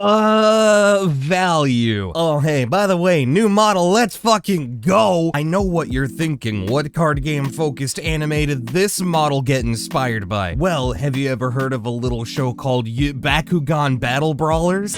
Value. Oh, hey, by the way, new model, let's fucking go. I know what you're thinking. What card game focused anime did this model get inspired by? Well, have you ever heard of a little show called Bakugan Battle Brawlers?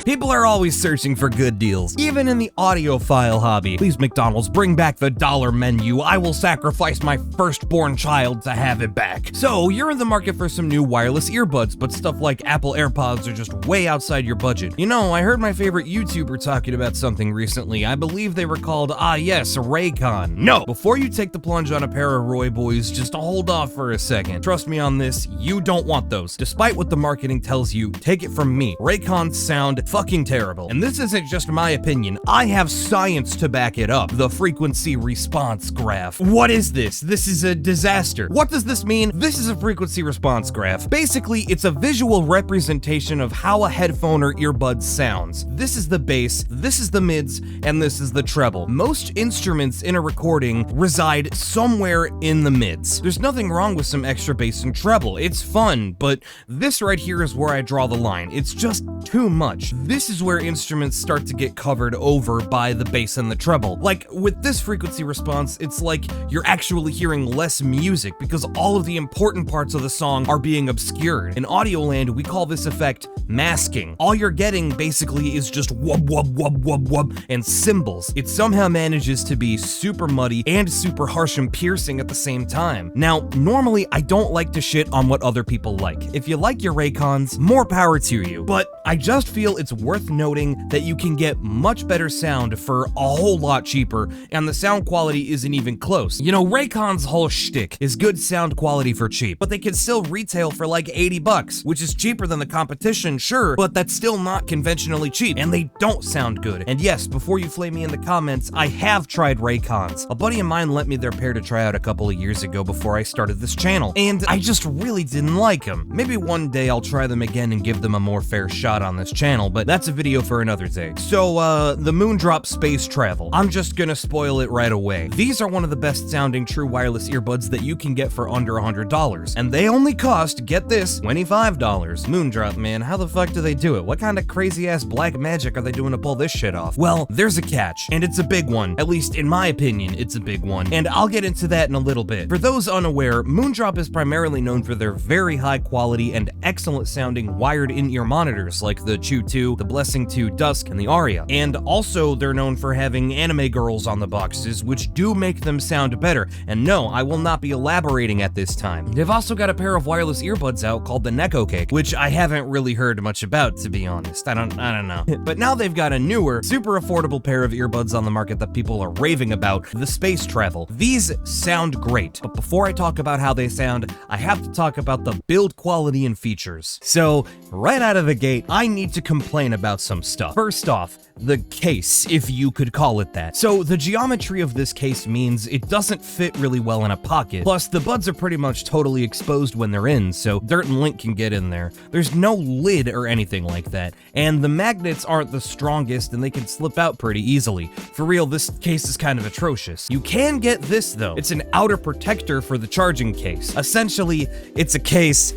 People are always searching for good deals, even in the audiophile hobby. Please, McDonald's, bring back the dollar menu. I will sacrifice my firstborn child to have it back. So, you're in the market for some new wireless earbuds, but stuff like Apple AirPods are just way outside your budget. You know, I heard my favorite YouTuber talking about something recently. I believe they were called, Raycon. No! Before you take the plunge on a pair of Roy Boys, just hold off for a second. Trust me on this, you don't want those. Despite what the marketing tells you, take it from me. Raycons sound fucking terrible. And this isn't just my opinion. I have science to back it up. The frequency response graph. What is this? This is a disaster. What does this mean? This is a frequency response graph. Basically, it's a visual representation of how a headphone or earbud sounds. This is the bass, this is the mids, and this is the treble. Most instruments in a recording reside somewhere in the mids. There's nothing wrong with some extra bass and treble. It's fun, but this right here is where I draw the line. It's just too much. This is where instruments start to get covered over by the bass and the treble. Like, with this frequency response, it's like you're actually hearing less music because all of the important parts of the song are being obscured. In Audioland, we call this effect masking. All you're getting, basically, is just wub wub wub wub wub and cymbals. It somehow manages to be super muddy and super harsh and piercing at the same time. Now, normally, I don't like to shit on what other people like. If you like your Raycons, more power to you. But I just feel it's worth noting that you can get much better sound for a whole lot cheaper, and the sound quality isn't even close. You know, Raycon's whole shtick is good sound quality for cheap, but they can still retail for like 80 bucks, which is cheaper than the competition, sure, but that's still not conventionally cheap, and they don't sound good. And yes, before you flame me in the comments, I have tried Raycons. A buddy of mine lent me their pair to try out a couple of years ago before I started this channel, and I just really didn't like them. Maybe one day I'll try them again and give them a more fair shot on this channel, but that's a video for another day. So, the Moondrop Space Travel. I'm just gonna spoil it right away. These are one of the best sounding true wireless earbuds that you can get for under $100, and they only cost, get this, $25. Moondrop, man, how the fuck do they do it? What kind of crazy ass black magic are they doing to pull this shit off? Well, there's a catch, and it's a big one. At least in my opinion, it's a big one, and I'll get into that in a little bit. For those unaware, Moondrop is primarily known for their very high quality and excellent sounding wired in-ear monitors like the Chew 2, the Blessing 2 Dusk, and the Aria. And also, they're known for having anime girls on the boxes, which do make them sound better. And no, I will not be elaborating at this time. They've also got a pair of wireless earbuds out called the Neko Cake, which I haven't really heard much about, to be honest. I don't know. But now they've got a newer, super affordable pair of earbuds on the market that people are raving about, the Space Travel. These sound great, but before I talk about how they sound, I have to talk about the build quality and features. So, right out of the gate, I need to complain about some stuff. First off, the case, if you could call it that. So the geometry of this case means it doesn't fit really well in a pocket. Plus, the buds are pretty much totally exposed when they're in, so dirt and lint can get in there. There's no lid or anything like that, and the magnets aren't the strongest and they can slip out pretty easily. For real, this case is kind of atrocious. You can get this though. It's an outer protector for the charging case. Essentially, it's a case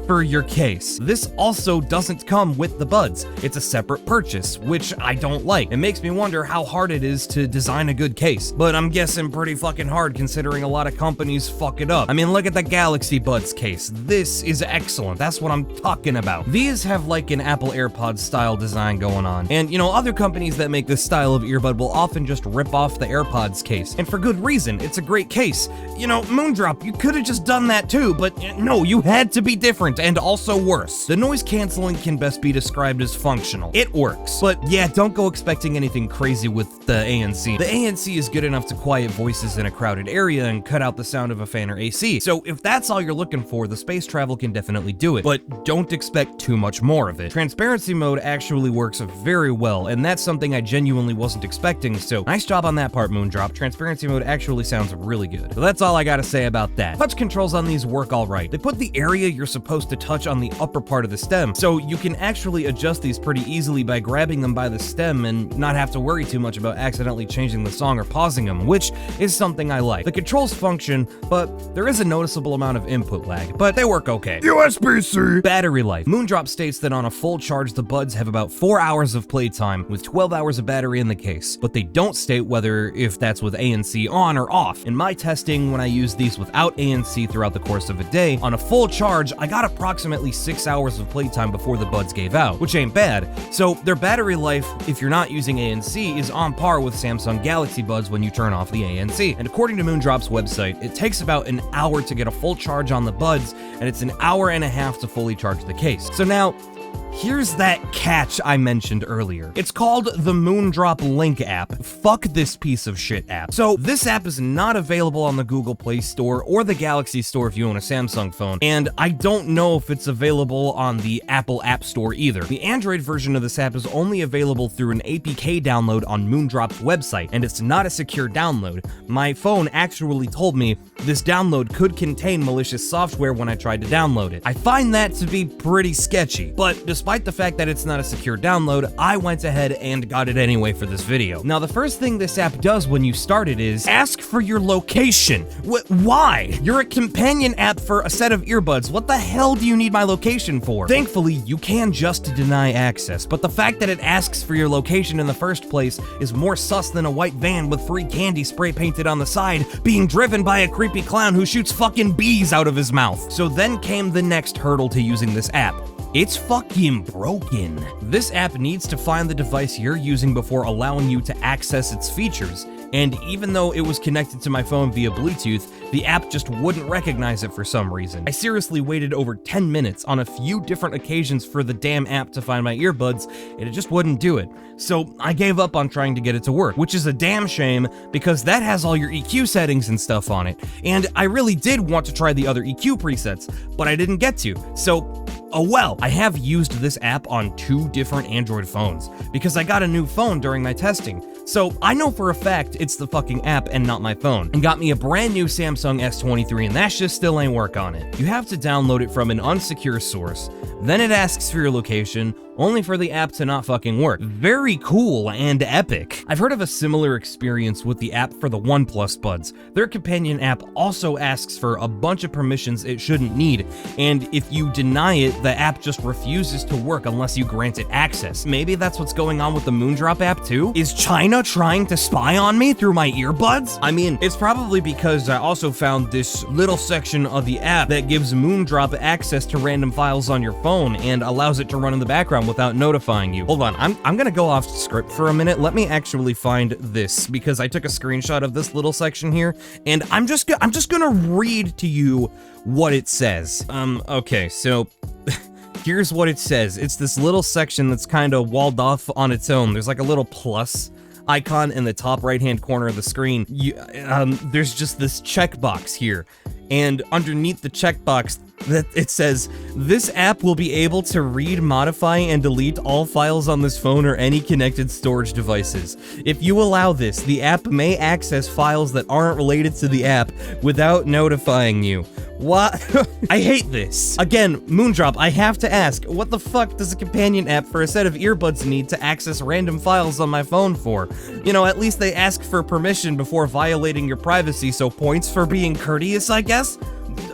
for your case. This also doesn't come with the buds. It's a separate purchase, which I don't like. It makes me wonder how hard it is to design a good case, but I'm guessing pretty fucking hard considering a lot of companies fuck it up. I mean, look at the Galaxy Buds case. This is excellent. That's what I'm talking about. These have like an Apple AirPods style design going on. And you know, other companies that make this style of earbud will often just rip off the AirPods case. And for good reason. It's a great case. You know, Moondrop, you could have just done that too, but no, you had to be different. And also worse. The noise canceling can best be described as functional. It works. But yeah, don't go expecting anything crazy with the ANC. The ANC is good enough to quiet voices in a crowded area and cut out the sound of a fan or AC. So if that's all you're looking for, the Space Travel can definitely do it. But don't expect too much more of it. Transparency mode actually works very well, and that's something I genuinely wasn't expecting, so nice job on that part, Moondrop. Transparency mode actually sounds really good. So that's all I gotta say about that. Touch controls on these work alright. They put the area you're supposed supposed to touch on the upper part of the stem, so you can actually adjust these pretty easily by grabbing them by the stem and not have to worry too much about accidentally changing the song or pausing them, which is something I like. The controls function, but there is a noticeable amount of input lag, but they work okay. USB-C! Battery life. Moondrop states that on a full charge, the buds have about 4 hours of playtime with 12 hours of battery in the case, but they don't state whether if that's with ANC on or off. In my testing, when I used these without ANC throughout the course of a day, on a full charge, I got approximately 6 hours of playtime before the buds gave out, which ain't bad. So their battery life, if you're not using ANC, is on par with Samsung Galaxy Buds when you turn off the ANC. And according to Moondrop's website, it takes about an hour to get a full charge on the buds, and it's an hour and a half to fully charge the case. So now, here's that catch I mentioned earlier. It's called the Moondrop Link app. Fuck this piece of shit app. So this app is not available on the Google Play Store or the Galaxy Store if you own a Samsung phone, and I don't know if it's available on the Apple App Store either. The Android version of this app is only available through an APK download on Moondrop's website, and it's not a secure download. My phone actually told me this download could contain malicious software when I tried to download it. I find that to be pretty sketchy, but despite the fact that it's not a secure download, I went ahead and got it anyway for this video. Now, the first thing this app does when you start it is ask for your location. Why? You're a companion app for a set of earbuds. What the hell do you need my location for? Thankfully, you can just deny access, but the fact that it asks for your location in the first place is more sus than a white van with free candy spray painted on the side being driven by a creepy clown who shoots fucking bees out of his mouth. So then came the next hurdle to using this app. It's fucking broken. This app needs to find the device you're using before allowing you to access its features, and even though it was connected to my phone via Bluetooth, the app just wouldn't recognize it for some reason. I seriously waited over 10 minutes on a few different occasions for the damn app to find my earbuds, and it just wouldn't do it. So I gave up on trying to get it to work, which is a damn shame because that has all your EQ settings and stuff on it, and I really did want to try the other EQ presets, but I didn't get to, so oh well. I have used this app on 2 different Android phones because I got a new phone during my testing. So I know for a fact it's the fucking app and not my phone, and got me a brand new Samsung S23, and that shit still ain't work on it. You have to download it from an unsecure source, then it asks for your location, only for the app to not fucking work. Very cool and epic. I've heard of a similar experience with the app for the OnePlus Buds. Their companion app also asks for a bunch of permissions it shouldn't need, and if you deny it, the app just refuses to work unless you grant it access. Maybe that's what's going on with the Moondrop app too? Is China trying to spy on me through my earbuds? I mean, it's probably because I also found this little section of the app that gives Moondrop access to random files on your phone and allows it to run in the background without notifying you. Hold on, I'm gonna go off script for a minute. Let me actually find this because I took a screenshot of this little section here, and I'm just gonna read to you what it says. Okay, so here's what it says. It's this little section that's kind of walled off on its own. There's like a little plus icon in the top right-hand corner of the screen. There's just this checkbox here, and underneath the checkbox, that it says, this app will be able to read, modify, and delete all files on this phone or any connected storage devices. If you allow this, the app may access files that aren't related to the app without notifying you. What? I hate this. Again, Moondrop, I have to ask, what the fuck does a companion app for a set of earbuds need to access random files on my phone for? You know, at least they ask for permission before violating your privacy, so points for being courteous, I guess?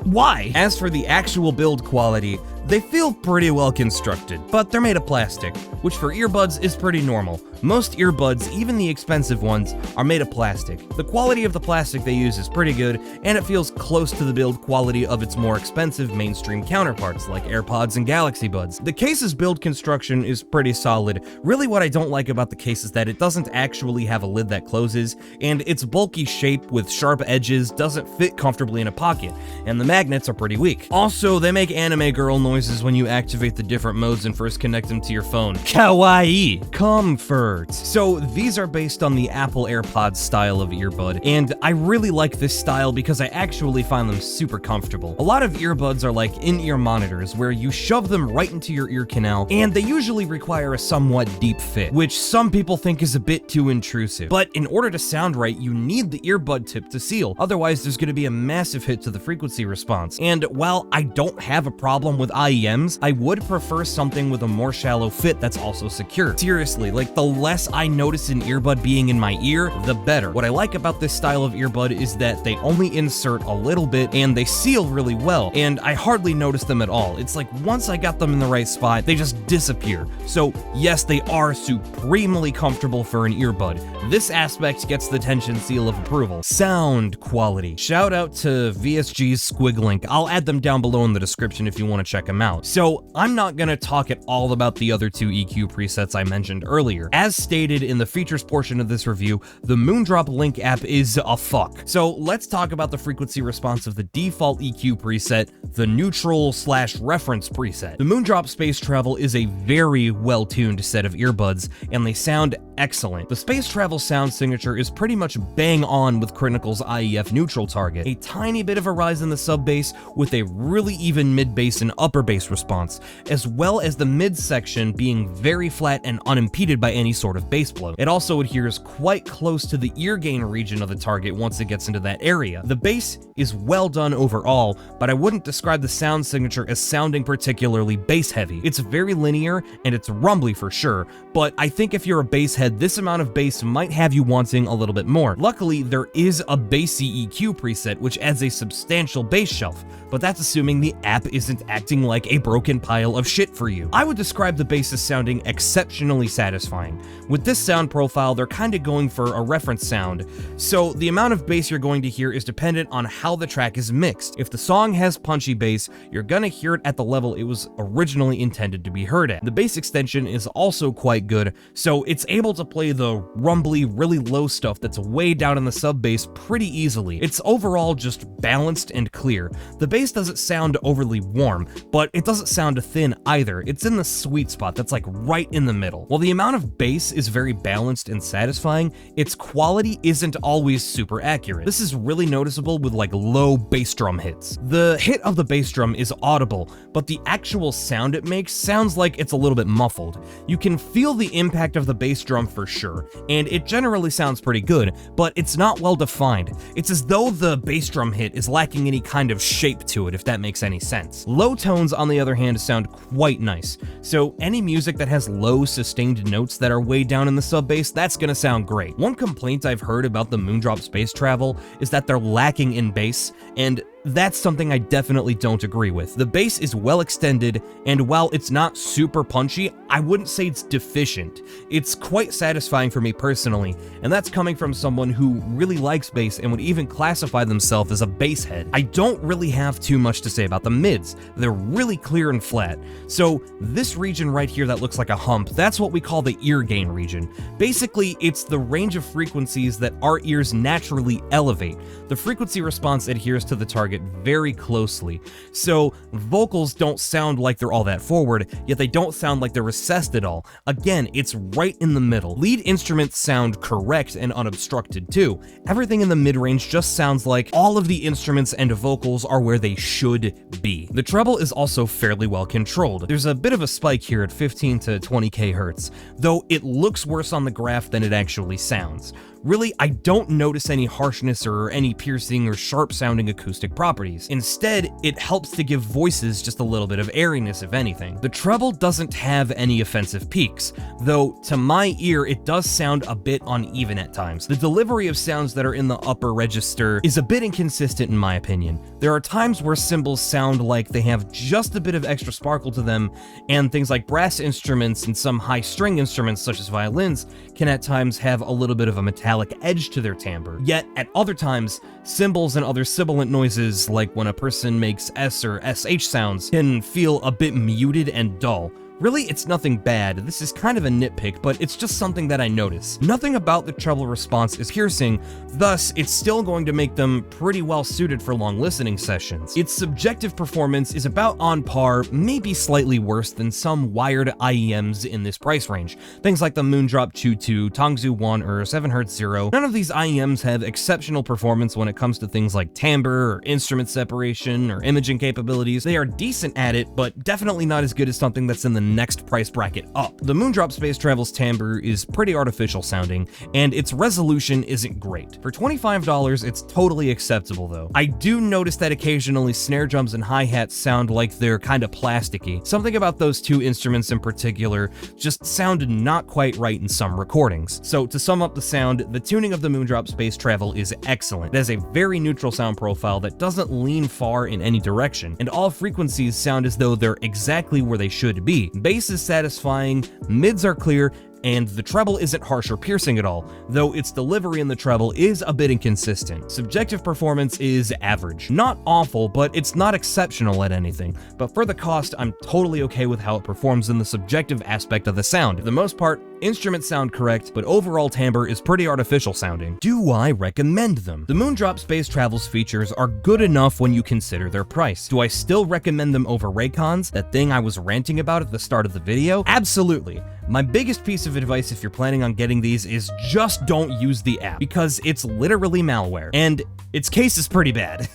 Why? As for the actual build quality, they feel pretty well constructed, but they're made of plastic, which for earbuds is pretty normal. Most earbuds, even the expensive ones, are made of plastic. The quality of the plastic they use is pretty good, and it feels close to the build quality of its more expensive mainstream counterparts like AirPods and Galaxy Buds. The case's build construction is pretty solid. Really what I don't like about the case is that it doesn't actually have a lid that closes, and its bulky shape with sharp edges doesn't fit comfortably in a pocket, and the magnets are pretty weak. Also, they make anime girl noises when you activate the different modes and first connect them to your phone. Kawaii. Comfort. So these are based on the Apple AirPods style of earbud, and I really like this style because I actually find them super comfortable. A lot of earbuds are like in-ear monitors where you shove them right into your ear canal, and they usually require a somewhat deep fit, which some people think is a bit too intrusive. But in order to sound right, you need the earbud tip to seal, otherwise there's going to be a massive hit to the frequency response. And while I don't have a problem with IEMs, I would prefer something with a more shallow fit that's also secure. Seriously, like the less I notice an earbud being in my ear, the better. What I like about this style of earbud is that they only insert a little bit and they seal really well, and I hardly notice them at all. It's like once I got them in the right spot, they just disappear. So yes, they are supremely comfortable for an earbud. This aspect gets the Tenshin seal of approval. Sound quality. Shout out to VSG's Squiglink. I'll add them down below in the description if you want to check them out. So I'm not gonna talk at all about the other two EQ presets I mentioned earlier. As stated in the features portion of this review, the Moondrop Link app is a fuck. So let's talk about the frequency response of the default EQ preset, the neutral/reference preset. The Moondrop Space Travel is a very well-tuned set of earbuds, and they sound excellent. The Space Travel sound signature is pretty much bang on with Critical's IEF neutral target. A tiny bit of a rise in the sub bass with a really even mid bass and upper bass response, as well as the mid section being very flat and unimpeded by any sort of bass blow. It also adheres quite close to the ear gain region of the target once it gets into that area. The bass is well done overall, but I wouldn't describe the sound signature as sounding particularly bass heavy. It's very linear and it's rumbly for sure, but I think if you're a bass head, this amount of bass might have you wanting a little bit more. Luckily, there is a bassy EQ preset which adds a substantial bass shelf, but that's assuming the app isn't acting like a broken pile of shit for you. I would describe the bass as sounding exceptionally satisfying. With this sound profile, they're kind of going for a reference sound, so the amount of bass you're going to hear is dependent on how the track is mixed. If the song has punchy bass, you're gonna hear it at the level it was originally intended to be heard at. The bass extension is also quite good, so it's able to play the rumbly, really low stuff that's way down in the sub bass pretty easily. It's overall just balanced and clear. The bass doesn't sound overly warm, but it doesn't sound thin either. It's in the sweet spot that's like right in the middle. While the amount of bass is very balanced and satisfying, its quality isn't always super accurate. This is really noticeable with like low bass drum hits. The hit of the bass drum is audible, but the actual sound it makes sounds like it's a little bit muffled. You can feel the impact of the bass drum for sure, and it generally sounds pretty good, but it's not well defined. It's as though the bass drum hit is lacking any kind of shape to it, if that makes any sense. Low tones, on the other hand, sound quite nice. So any music that has low sustained notes that are way down in the sub bass, that's gonna sound great. One complaint I've heard about the Moondrop Space Travel is that they're lacking in bass, and that's something I definitely don't agree with. The bass is well extended, and while it's not super punchy, I wouldn't say it's deficient. It's quite satisfying for me personally, and that's coming from someone who really likes bass and would even classify themselves as a bass head. I don't really have too much to say about the mids. They're really clear and flat. So this region right here that looks like a hump, that's what we call the ear gain region. Basically, it's the range of frequencies that our ears naturally elevate. The frequency response adheres to the target very closely, so vocals don't sound like they're all that forward, yet they don't sound like they're recessed at all. Again, it's right in the middle. Lead instruments sound correct and unobstructed too. Everything in the mid-range just sounds like all of the instruments and vocals are where they should be. The treble is also fairly well controlled. There's a bit of a spike here at 15 to 20 kHz, though it looks worse on the graph than it actually sounds. Really, I don't notice any harshness or any piercing or sharp sounding acoustic properties. Instead, it helps to give voices just a little bit of airiness, if anything. The treble doesn't have any offensive peaks, though to my ear it does sound a bit uneven at times. The delivery of sounds that are in the upper register is a bit inconsistent in my opinion. There are times where cymbals sound like they have just a bit of extra sparkle to them, and things like brass instruments and some high string instruments such as violins can at times have a little bit of a metallic edge to their timbre. Yet at other times, cymbals and other sibilant noises, like when a person makes S or SH sounds, can feel a bit muted and dull. Really, it's nothing bad. This is kind of a nitpick, but it's just something that I notice. Nothing about the treble response is piercing, thus it's still going to make them pretty well suited for long listening sessions. Its subjective performance is about on par, maybe slightly worse than some wired IEMs in this price range. Things like the Moondrop 2.2, Tongzu 1, or 7Hz 0. None of these IEMs have exceptional performance when it comes to things like timbre, or instrument separation, or imaging capabilities. They are decent at it, but definitely not as good as something that's in the next price bracket up. The Moondrop Space Travel's timbre is pretty artificial sounding, and its resolution isn't great. For $25, it's totally acceptable though. I do notice that occasionally snare drums and hi-hats sound like they're kinda plasticky. Something about those two instruments in particular just sounded not quite right in some recordings. So to sum up the sound, the tuning of the Moondrop Space Travel is excellent. It has a very neutral sound profile that doesn't lean far in any direction, and all frequencies sound as though they're exactly where they should be. Bass is satisfying, mids are clear, and the treble isn't harsh or piercing at all, though its delivery in the treble is a bit inconsistent. Subjective performance is average. Not awful, but it's not exceptional at anything. But for the cost, I'm totally okay with how it performs in the subjective aspect of the sound. For the most part, instruments sound correct, but overall timbre is pretty artificial sounding. Do I recommend them? The Moondrop Space Travel's features are good enough when you consider their price. Do I still recommend them over Raycons, that thing I was ranting about at the start of the video? Absolutely. My biggest piece of advice if you're planning on getting these is just don't use the app, because it's literally malware, and its case is pretty bad.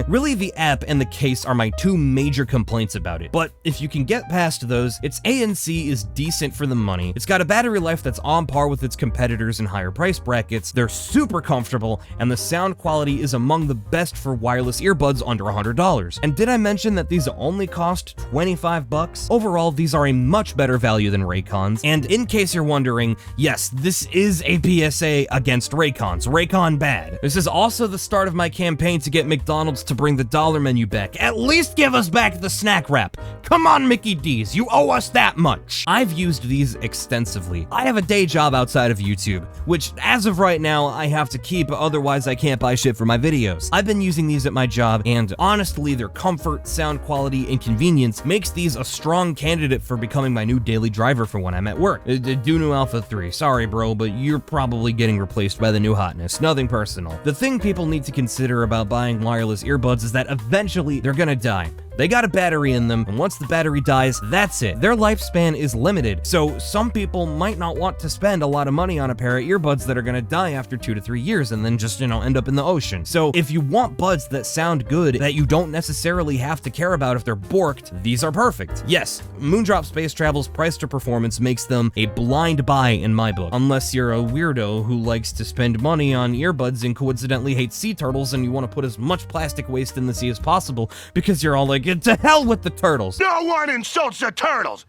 Really, the app and the case are my two major complaints about it, but if you can get past those, its ANC is decent for the money, it's got a battery life that's on par with its competitors in higher price brackets, they're super comfortable, and the sound quality is among the best for wireless earbuds under $100. And did I mention that these only cost 25 bucks? Overall, these are a much better value than Raycons, and in case you're wondering, yes, this is a PSA against Raycons. Raycon bad. This is also the start of my campaign to get McDonald's to bring the dollar menu back. At least give us back the snack wrap. Come on, Mickey D's, you owe us that much. I've used these extensively. I have a day job outside of YouTube, which as of right now, I have to keep, otherwise I can't buy shit for my videos. I've been using these at my job, and honestly, their comfort, sound quality, and convenience makes these a strong candidate for becoming my new daily driver for when I'm at work. Do new Alpha 3. Sorry, bro, but you're probably getting replaced by the new hotness. Nothing personal. The thing people need to consider about buying wireless earbuds is that eventually they're gonna die. They got a battery in them, and once the battery dies, that's it. Their lifespan is limited, so some people might not want to spend a lot of money on a pair of earbuds that are gonna die after 2 to 3 years and then just, end up in the ocean. So if you want buds that sound good, that you don't necessarily have to care about if they're borked, these are perfect. Yes, Moondrop Space Travel's price to performance makes them a blind buy in my book, unless you're a weirdo who likes to spend money on earbuds and coincidentally hates sea turtles and you want to put as much plastic waste in the sea as possible because you're all like, to hell with the turtles. No one insults the turtles.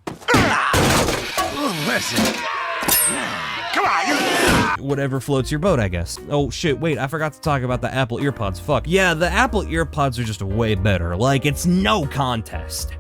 Listen. Come on. Whatever floats your boat, I guess. Oh shit, wait, I forgot to talk about the Apple EarPods. Fuck. Yeah, the Apple EarPods are just way better. Like, it's no contest.